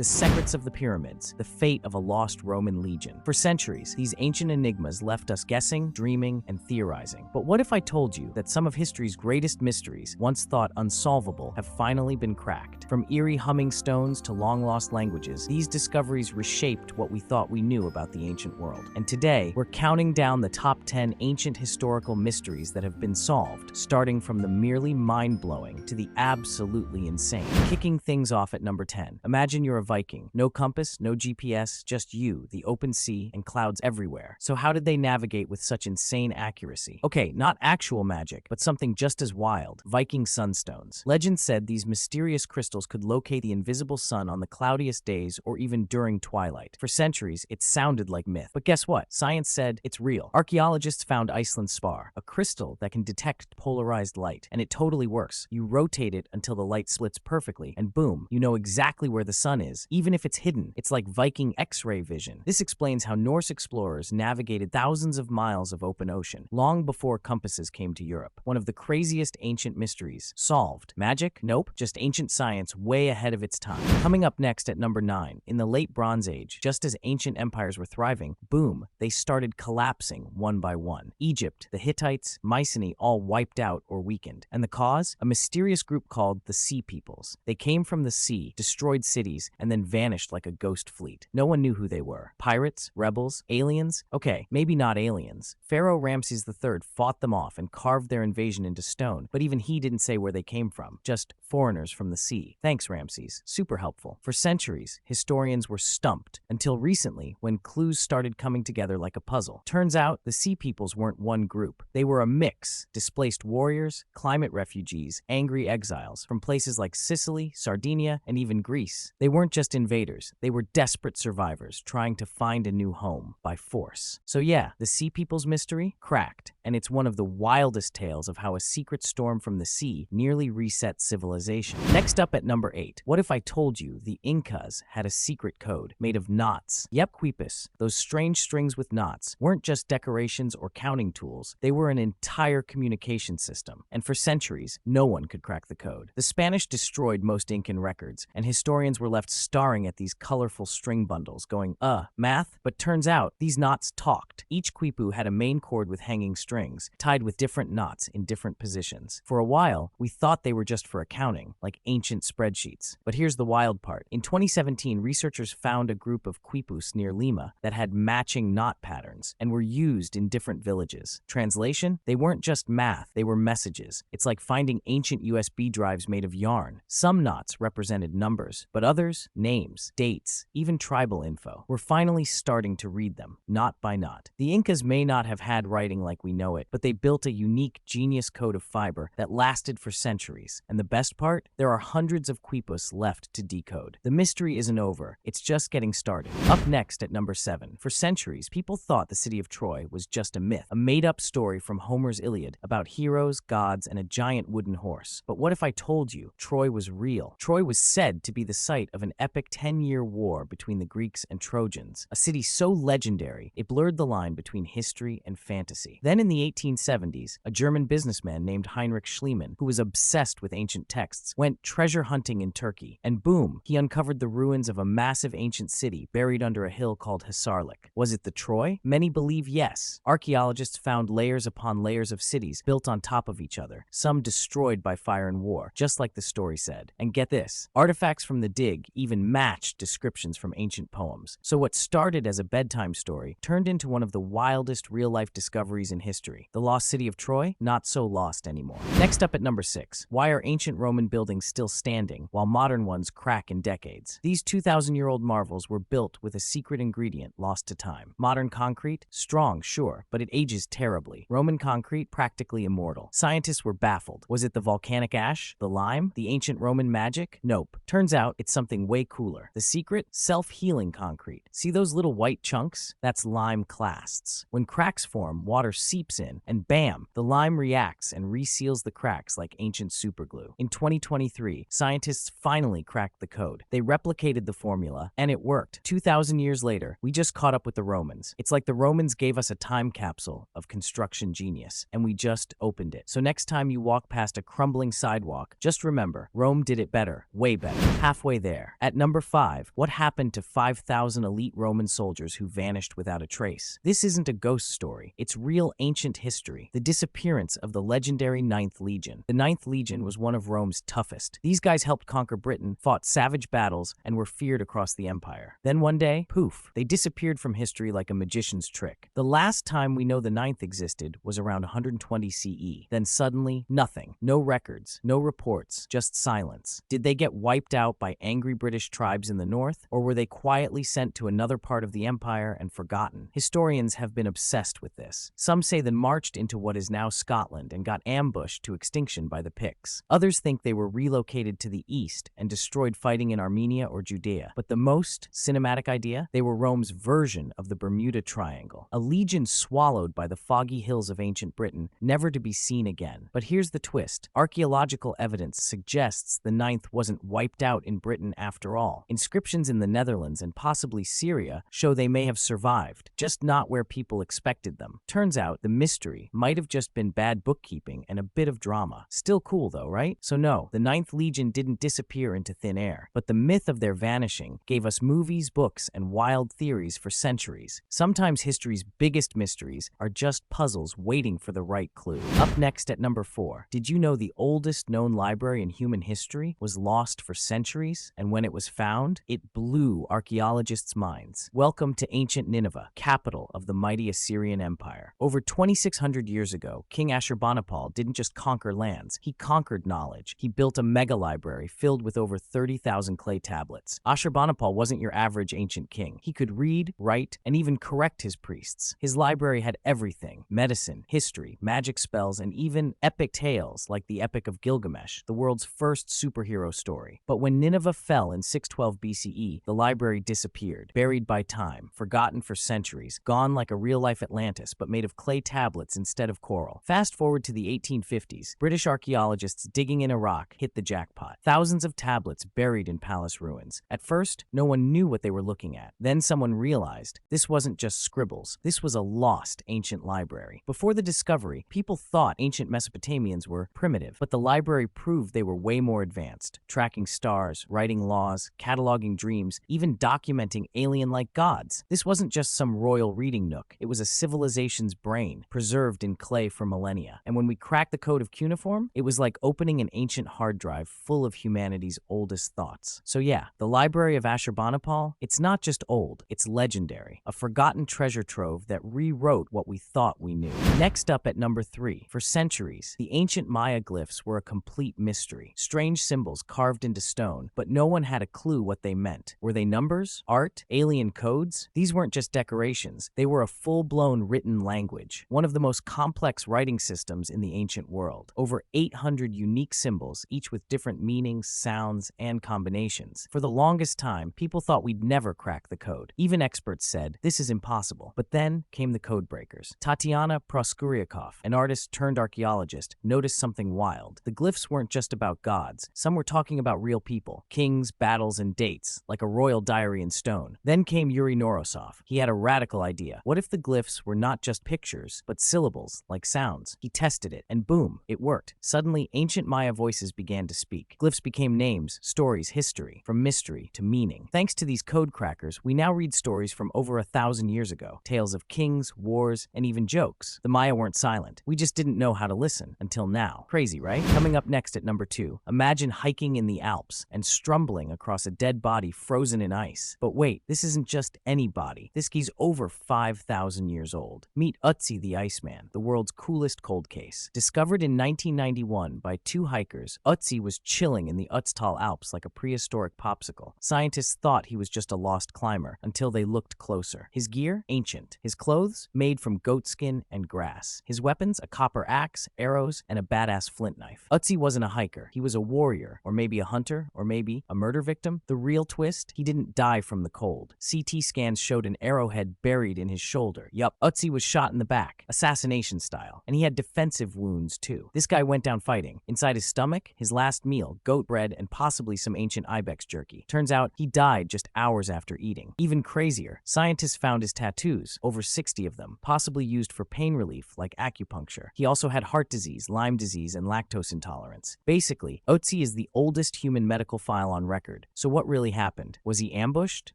the secrets of the pyramids, the fate of a lost Roman legion. For centuries, these ancient enigmas left us guessing, dreaming, and theorizing. But what if I told you that some of history's greatest mysteries, once thought unsolvable, have finally been cracked? From eerie humming stones to long-lost languages, these discoveries reshaped what we thought we knew about the ancient world. And today, we're counting down the top 10 ancient historical mysteries that have been solved, starting from the merely mind-blowing to the absolutely insane. Kicking things off at number 10. Imagine you're a Viking. No compass, no GPS, just you, the open sea, and clouds everywhere. So how did they navigate with such insane accuracy? Okay, not actual magic, but something just as wild. Viking sunstones. Legend said these mysterious crystals could locate the invisible sun on the cloudiest days or even during twilight. For centuries, it sounded like myth. But guess what? Science said it's real. Archaeologists found Iceland's spar, a crystal that can detect polarized light, and it totally works. You rotate it until the light splits perfectly, and boom, you know exactly where the sun is, even if it's hidden. It's like Viking X-ray vision. This explains how Norse explorers navigated thousands of miles of open ocean, long before compasses came to Europe. One of the craziest ancient mysteries. Solved. Magic? Nope. Just ancient science way ahead of its time. Coming up next at number 9. In the late Bronze Age, just as ancient empires were thriving, boom, they started collapsing one by one. Egypt, the Hittites, Mycenae all wiped out or weakened. And the cause? A mysterious group called the Sea Peoples. They came from the sea, destroyed cities, and then vanished like a ghost fleet. No one knew who they were. Pirates? Rebels? Aliens? Okay, maybe not aliens. Pharaoh Ramses III fought them off and carved their invasion into stone, but even he didn't say where they came from. Just foreigners from the sea. Thanks, Ramses. Super helpful. For centuries, historians were stumped, until recently, when clues started coming together like a puzzle. Turns out, the Sea Peoples weren't one group. They were a mix. Displaced warriors, climate refugees, angry exiles, from places like Sicily, Sardinia, and even Greece. They weren't just invaders. They were desperate survivors trying to find a new home by force. So yeah, the Sea Peoples mystery? Cracked. And it's one of the wildest tales of how a secret storm from the sea nearly reset civilization. Next up at number 8. What if I told you the Incas had a secret code made of knots? Yep, quipus. Those strange strings with knots weren't just decorations or counting tools. They were an entire communication system. And for centuries, no one could crack the code. The Spanish destroyed most Incan records, and historians were left staring at these colorful string bundles going, math? But turns out, these knots talked. Each quipu had a main cord with hanging strings, tied with different knots in different positions. For a while, we thought they were just for accounting, like ancient spreadsheets. But here's the wild part. In 2017, researchers found a group of quipus near Lima that had matching knot patterns and were used in different villages. Translation? They weren't just math, they were messages. It's like finding ancient USB drives made of yarn. Some knots represented numbers, but others, names, dates, even tribal info. We're finally starting to read them, knot by knot. The Incas may not have had writing like we know it, but they built a unique genius code of fiber that lasted for centuries. And the best part? There are hundreds of quipus left to decode. The mystery isn't over, it's just getting started. Up next at number 7. For centuries, people thought the city of Troy was just a myth, a made-up story from Homer's Iliad about heroes, gods, and a giant wooden horse. But what if I told you Troy was real? Troy was said to be the site of an epic 10-year war between the Greeks and Trojans, a city so legendary it blurred the line between history and fantasy. Then in the 1870s, a German businessman named Heinrich Schliemann, who was obsessed with ancient texts, went treasure hunting in Turkey, and boom, he uncovered the ruins of a massive ancient city buried under a hill called Hisarlik. Was it the Troy? Many believe yes. Archaeologists found layers upon layers of cities built on top of each other, some destroyed by fire and war, just like the story said. And get this, artifacts from the dig even matched descriptions from ancient poems. So what started as a bedtime story turned into one of the wildest real-life discoveries in history. The lost city of Troy? Not so lost anymore. Next up at number 6. Why are ancient Roman buildings still standing while modern ones crack in decades? These 2,000-year-old marvels were built with a secret ingredient lost to time. Modern concrete? Strong, sure, but it ages terribly. Roman concrete? Practically immortal. Scientists were baffled. Was it the volcanic ash? The lime? The ancient Roman magic? Nope. Turns out it's something way cooler. The secret? Self-healing concrete. See those little white chunks? That's lime clasts. When cracks form, water seeps in, and bam, the lime reacts and reseals the cracks like ancient superglue. In 2023, scientists finally cracked the code. They replicated the formula, and it worked. 2,000 years later, we just caught up with the Romans. It's like the Romans gave us a time capsule of construction genius, and we just opened it. So next time you walk past a crumbling sidewalk, just remember, Rome did it better, way better, halfway there. At At number 5, what happened to 5,000 elite Roman soldiers who vanished without a trace? This isn't a ghost story. It's real ancient history. The disappearance of the legendary Ninth Legion. The Ninth Legion was one of Rome's toughest. These guys helped conquer Britain, fought savage battles, and were feared across the empire. Then one day, poof, they disappeared from history like a magician's trick. The last time we know the Ninth existed was around 120 CE. Then suddenly, nothing. No records, no reports, just silence. Did they get wiped out by angry British tribes in the north, or were they quietly sent to another part of the empire and forgotten? Historians have been obsessed with this. Some say they marched into what is now Scotland and got ambushed to extinction by the Picts. Others think they were relocated to the east and destroyed fighting in Armenia or Judea. But the most cinematic idea? They were Rome's version of the Bermuda Triangle, a legion swallowed by the foggy hills of ancient Britain, never to be seen again. But here's the twist. Archaeological evidence suggests the Ninth wasn't wiped out in Britain after all. Inscriptions in the Netherlands and possibly Syria show they may have survived, just not where people expected them. Turns out the mystery might have just been bad bookkeeping and a bit of drama. Still cool though, right? So no, the Ninth Legion didn't disappear into thin air, but the myth of their vanishing gave us movies, books, and wild theories for centuries. Sometimes history's biggest mysteries are just puzzles waiting for the right clue. Up next at number 4, did you know the oldest known library in human history was lost for centuries? And when it was found, it blew archaeologists' minds. Welcome to ancient Nineveh, capital of the mighty Assyrian Empire. Over 2,600 years ago, King Ashurbanipal didn't just conquer lands, he conquered knowledge. He built a mega library filled with over 30,000 clay tablets. Ashurbanipal wasn't your average ancient king. He could read, write, and even correct his priests. His library had everything: medicine, history, magic spells, and even epic tales like the Epic of Gilgamesh, the world's first superhero story. But when Nineveh fell in 612 BCE, the library disappeared, buried by time, forgotten for centuries, gone like a real-life Atlantis, but made of clay tablets instead of coral. Fast forward to the 1850s, British archaeologists digging in Iraq hit the jackpot. Thousands of tablets buried in palace ruins. At first, no one knew what they were looking at. Then someone realized this wasn't just scribbles. This was a lost ancient library. Before the discovery, people thought ancient Mesopotamians were primitive, but the library proved they were way more advanced, tracking stars, writing laws, cataloging dreams, even documenting alien-like gods. This wasn't just some royal reading nook. It was a civilization's brain, preserved in clay for millennia. And when we cracked the code of cuneiform, it was like opening an ancient hard drive full of humanity's oldest thoughts. So yeah, the Library of Ashurbanipal, it's not just old, it's legendary, a forgotten treasure trove that rewrote what we thought we knew. Next up at number 3, for centuries, the ancient Maya glyphs were a complete mystery. Strange symbols carved into stone, but no one had a clue what they meant. Were they numbers, art, alien codes? These weren't just decorations, they were a full-blown written language, one of the most complex writing systems in the ancient world. Over 800 unique symbols, each with different meanings, sounds, and combinations. For the longest time, people thought we'd never crack the code. Even experts said, this is impossible. But then came the code breakers. Tatiana Proskuryakov, an artist turned archaeologist, noticed something wild. The glyphs weren't just about gods. Some were talking about real people, kings, battles, and dates, like a royal diary in stone. Then came Yuri Norosov. He had a radical idea. What if the glyphs were not just pictures, but syllables, like sounds? He tested it, and boom, it worked. Suddenly, ancient Maya voices began to speak. Glyphs became names, stories, history, from mystery to meaning. Thanks to these code crackers, we now read stories from over 1,000 years ago, tales of kings, wars, and even jokes. The Maya weren't silent. We just didn't know how to listen until now. Crazy, right? Coming up next at number 2, imagine hiking in the Alps and stumbling across a dead body frozen in ice. But wait, this isn't just any body. This guy's over 5,000 years old. Meet Oetzi the Iceman, the world's coolest cold case. Discovered in 1991 by 2 hikers, Oetzi was chilling in the Ötztal Alps like a prehistoric popsicle. Scientists thought he was just a lost climber until they looked closer. His gear? Ancient. His clothes? Made from goat skin and grass. His weapons? A copper axe, arrows, and a badass flint knife. Oetzi wasn't a hiker. He was a warrior, or maybe a hunter, or maybe a murder victim. The real twist? He didn't die from the cold. CT scans showed an arrowhead buried in his shoulder. Yup, Oetzi was shot in the back, assassination style, and he had defensive wounds too. This guy went down fighting. Inside his stomach, his last meal, goat bread and possibly some ancient ibex jerky. Turns out he died just hours after eating. Even crazier, scientists found his tattoos, over 60 of them, possibly used for pain relief like acupuncture. He also had heart disease, Lyme disease, and lactose intolerance. Basically, Oetzi is the oldest human medical file on record. record. So what really happened? Was he ambushed,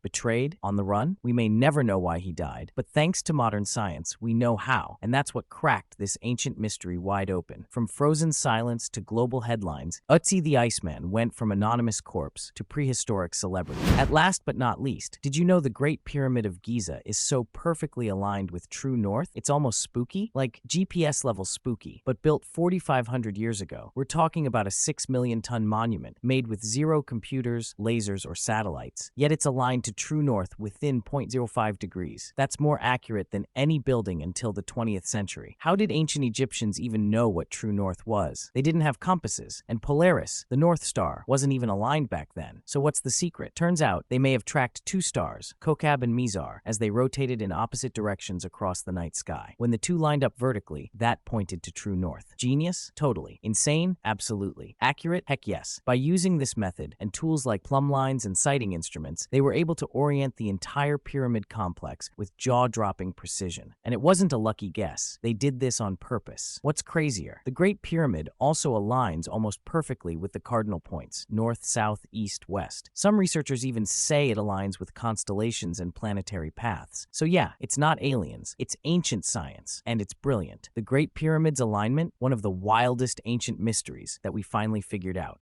betrayed, on the run? We may never know why he died, but thanks to modern science, we know how, and that's what cracked this ancient mystery wide open. From frozen silence to global headlines, Oetzi the Iceman went from anonymous corpse to prehistoric celebrity. At last but not least, did you know the Great Pyramid of Giza is so perfectly aligned with true north? It's almost spooky, like GPS level spooky, but built 4,500 years ago. We're talking about a 6 million ton monument made with zero computers, lasers, or satellites, yet it's aligned to true north within 0.05 degrees. That's more accurate than any building until the 20th century. How did ancient Egyptians even know what true north was? They didn't have compasses, and Polaris, the North Star, wasn't even aligned back then. So what's the secret? Turns out they may have tracked two stars, Kokab and Mizar, as they rotated in opposite directions across the night sky. When the two lined up vertically, that pointed to true north. Genius? Totally. Insane? Absolutely. Accurate? Heck yes. By using this method and tools like plumb lines and sighting instruments, they were able to orient the entire pyramid complex with jaw-dropping precision. And it wasn't a lucky guess. They did this on purpose. What's crazier? The Great Pyramid also aligns almost perfectly with the cardinal points, north, south, east, west. Some researchers even say it aligns with constellations and planetary paths. So yeah, it's not aliens, it's ancient science, and it's brilliant. The Great Pyramid's alignment, one of the wildest ancient mysteries that we finally figured out.